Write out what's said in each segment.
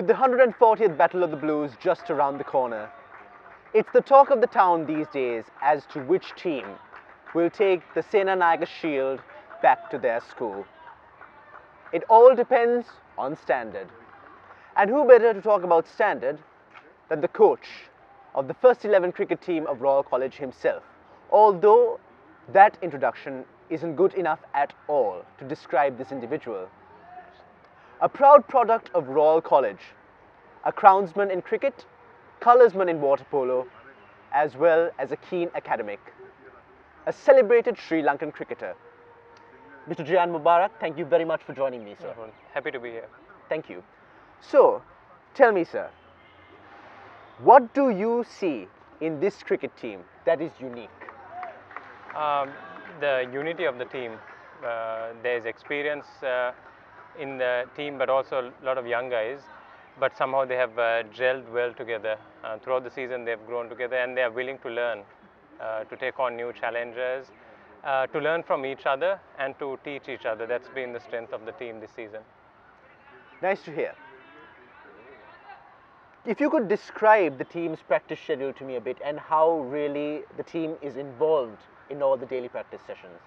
With the 140th Battle of the Blues just around the corner, it's the talk of the town these days as to which team will take the Sena Nayaga Shield back to their school. It all depends on standard. And who better to talk about standard than the coach of the first 11 cricket team of Royal College himself, although that introduction isn't good enough at all to describe this individual. A proud product of Royal College, a crownsman in cricket, colorsman in water polo, as well as a keen academic. A celebrated Sri Lankan cricketer. Mr. Jehan Mubarak, thank you very much for joining me, sir. Happy to be here. Thank you. So, tell me, sir, what do you see in this cricket team that is unique? The unity of the team. There's experience in the team, but also a lot of young guys. But somehow they have gelled well together. Throughout the season, they've grown together, and they are willing to learn, to take on new challenges, to learn from each other, and to teach each other. That's been the strength of the team this season. Nice to hear. If you could describe the team's practice schedule to me a bit and how really the team is involved in all the daily practice sessions.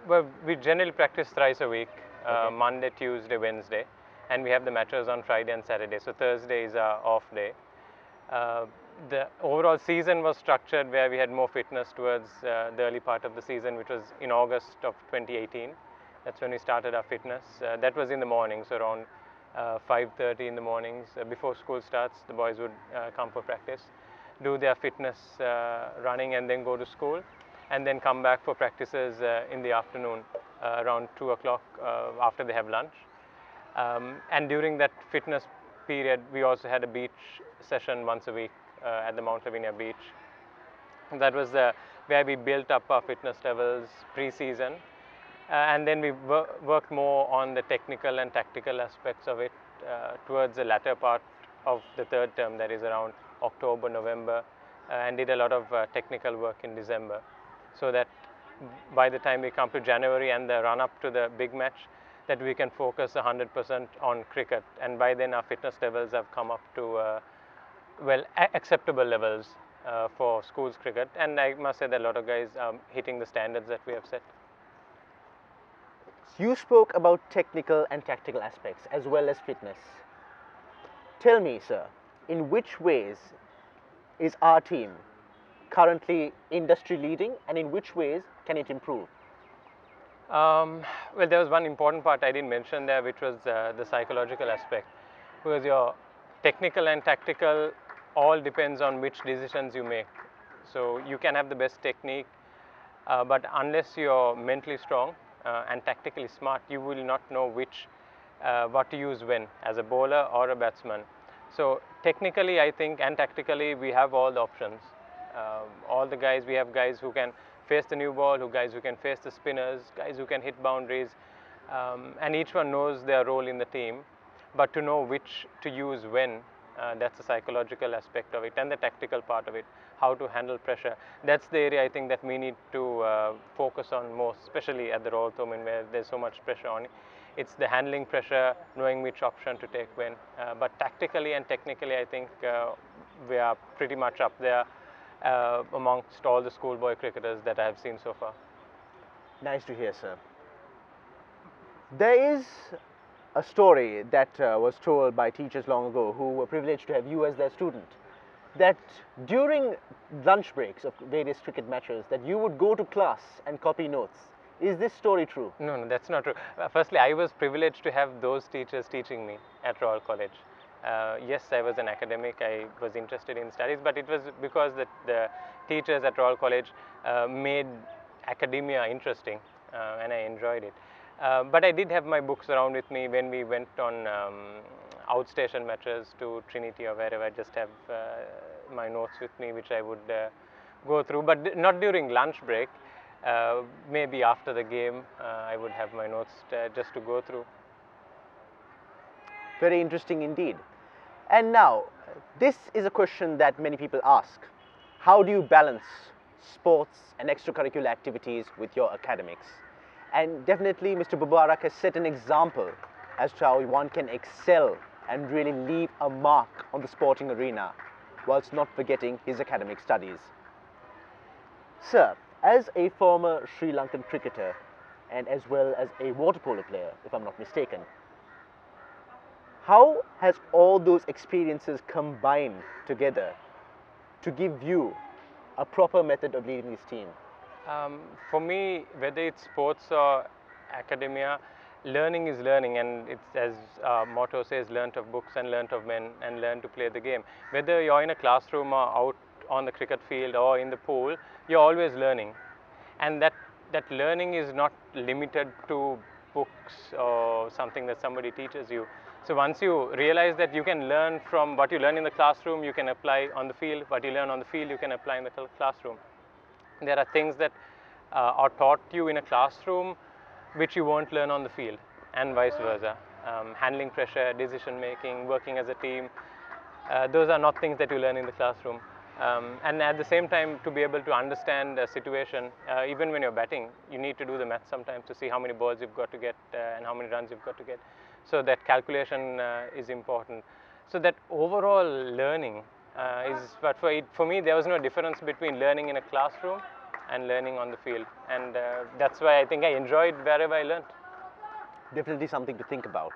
Well, we generally practice thrice a week, Okay. Monday, Tuesday, Wednesday, and we have the matches on Friday and Saturday. So Thursday is our off day. The overall season was structured where we had more fitness towards the early part of the season, which was in August of 2018. That's when we started our fitness. That was in the mornings, around 5:30 in the mornings. Before school starts, the boys would come for practice, do their fitness running, and then go to school, and then come back for practices in the afternoon around 2 o'clock after they have lunch. And during that fitness period, we also had a beach session once a week at the Mount Lavinia beach. That was where we built up our fitness levels pre-season. And then we worked more on the technical and tactical aspects of it towards the latter part of the third term, that is around October, November, and did a lot of technical work in December, so that by the time we come to January and the run up to the big match, that we can focus 100% on cricket. And by then our fitness levels have come up to acceptable levels for schools cricket, and I must say that a lot of guys are hitting the standards that we have set. You spoke about technical and tactical aspects as well as fitness. Tell me, sir, in which ways is our team currently industry leading and in which ways can it improve? Well, there was one important part I didn't mention there, which was the psychological aspect, because your technical and tactical all depends on which decisions you make. So you can have the best technique, but unless you're mentally strong and tactically smart, you will not know what to use when, as a bowler or a batsman. So technically, I think, and tactically, we have all the options. All the guys, we have guys who can face the new ball, guys who can face the spinners, guys who can hit boundaries, and each one knows their role in the team. But to know which to use when, that's the psychological aspect of it, and the tactical part of it, how to handle pressure. That's the area I think that we need to focus on most, especially at the Royal Thomond where there's so much pressure on it. It's the handling pressure, knowing which option to take when. But tactically and technically, I think we are pretty much up there amongst all the schoolboy cricketers that I have seen so far. Nice to hear, sir. There is a story that was told by teachers long ago who were privileged to have you as their student, that during lunch breaks of various cricket matches that you would go to class and copy notes. Is this story true? No, that's not true. Firstly, I was privileged to have those teachers teaching me at Royal College. Yes, I was an academic, I was interested in studies, but it was because the teachers at Royal College made academia interesting, and I enjoyed it. But I did have my books around with me when we went on outstation matches to Trinity or wherever. I just have my notes with me, which I would go through, but not during lunch break. Maybe after the game, I would have my notes just to go through. Very interesting indeed. And now, this is a question that many people ask. How do you balance sports and extracurricular activities with your academics? And definitely Mr. Mubarak has set an example as to how one can excel and really leave a mark on the sporting arena, whilst not forgetting his academic studies. Sir, as a former Sri Lankan cricketer and as well as a water polo player, if I'm not mistaken, how has all those experiences combined together to give you a proper method of leading this team? For me, whether it's sports or academia, learning is learning, and it's, as our motto says, learnt of books and learnt of men, and learn to play the game. Whether you're in a classroom or out on the cricket field or in the pool, you're always learning, and that learning is not limited to books or something that somebody teaches you. So once you realize that you can learn from what you learn in the classroom, you can apply on the field. What you learn on the field, you can apply in the classroom. There are things that are taught you in a classroom which you won't learn on the field, and vice versa. Handling pressure, decision making, working as a team, those are not things that you learn in the classroom. And at the same time, to be able to understand a situation, even when you're batting, you need to do the math sometimes to see how many balls you've got to get and how many runs you've got to get. So that calculation is important. So that overall learning is, but for me, there was no difference between learning in a classroom and learning on the field. And that's why I think I enjoyed wherever I learned. Definitely something to think about.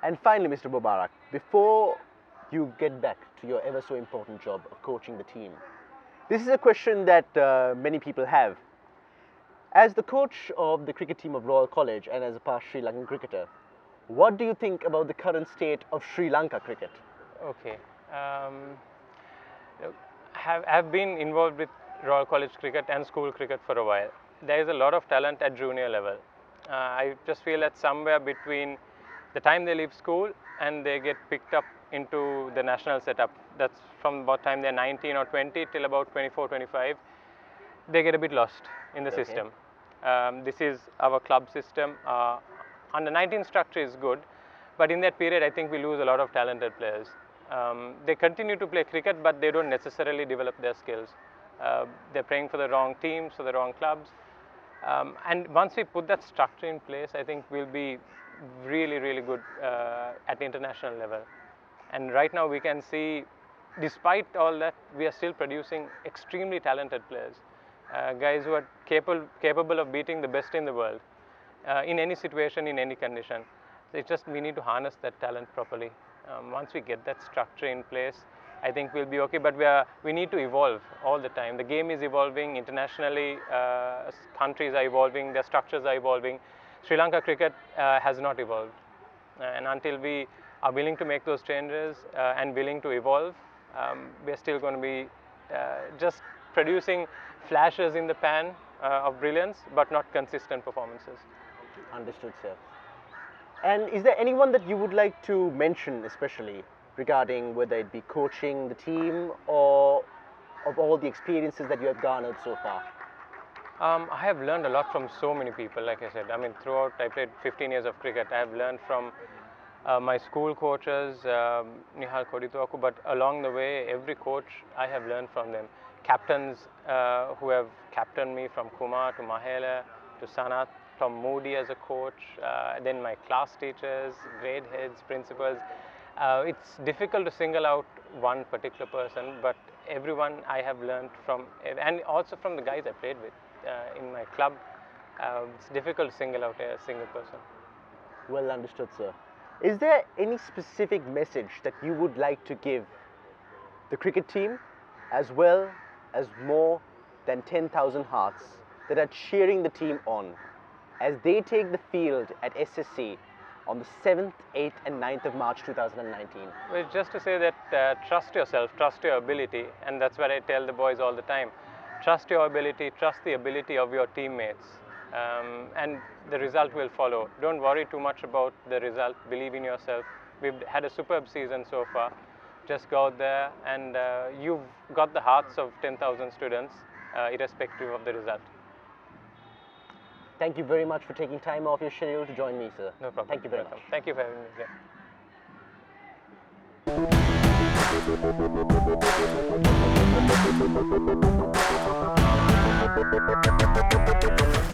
And finally, Mr. Mubarak, before you get back to your ever so important job of coaching the team, this is a question that many people have. As the coach of the cricket team of Royal College and as a past Sri Lankan cricketer, what do you think about the current state of Sri Lanka cricket? Okay. Have been involved with Royal College cricket and school cricket for a while. There is a lot of talent at junior level. I just feel that somewhere between the time they leave school and they get picked up into the national setup, that's from about time they're 19 or 20 till about 24, 25, they get a bit lost in the system. This is our club system. Under 19 structure is good, but in that period I think we lose a lot of talented players. They continue to play cricket, but they don't necessarily develop their skills. They're playing for the wrong teams, for the wrong clubs. And once we put that structure in place, I think we'll be really, really good at international level. And right now we can see, despite all that, we are still producing extremely talented players. Guys who are capable of beating the best in the world in any situation, in any condition. So it's just we need to harness that talent properly. Once we get that structure in place, I think we'll be okay, but we need to evolve all the time. The game is evolving internationally, countries are evolving, their structures are evolving. Sri Lanka cricket has not evolved. And until we are willing to make those changes and willing to evolve, we're still going to be just producing flashes in the pan of brilliance, but not consistent performances. Understood, sir. And is there anyone that you would like to mention especially regarding whether it be coaching the team or of all the experiences that you have garnered so far? I have learned a lot from so many people, like I said. I mean, throughout, I played 15 years of cricket. I have learned from my school coaches, Nihal Kodituaku, but along the way, every coach, I have learned from them. Captains who have captained me, from Kumar to Mahela to Sanat, Tom Moody as a coach, then my class teachers, grade heads, principals. It's difficult to single out one particular person, but everyone I have learned from, and also from the guys I played with in my club. It's difficult to single out a single person. Well understood, sir. Is there any specific message that you would like to give the cricket team, as well as more than 10,000 hearts that are cheering the team on as they take the field at SSC on the 7th, 8th and 9th of March 2019? Well, just to say that trust yourself, trust your ability, and that's what I tell the boys all the time. Trust your ability, trust the ability of your teammates, and the result will follow. Don't worry too much about the result, believe in yourself. We've had a superb season so far. Just go out there and you've got the hearts of 10,000 students, irrespective of the result. Thank you very much for taking time off your schedule to join me, sir. No problem. Thank you very much. Thank you for having me here.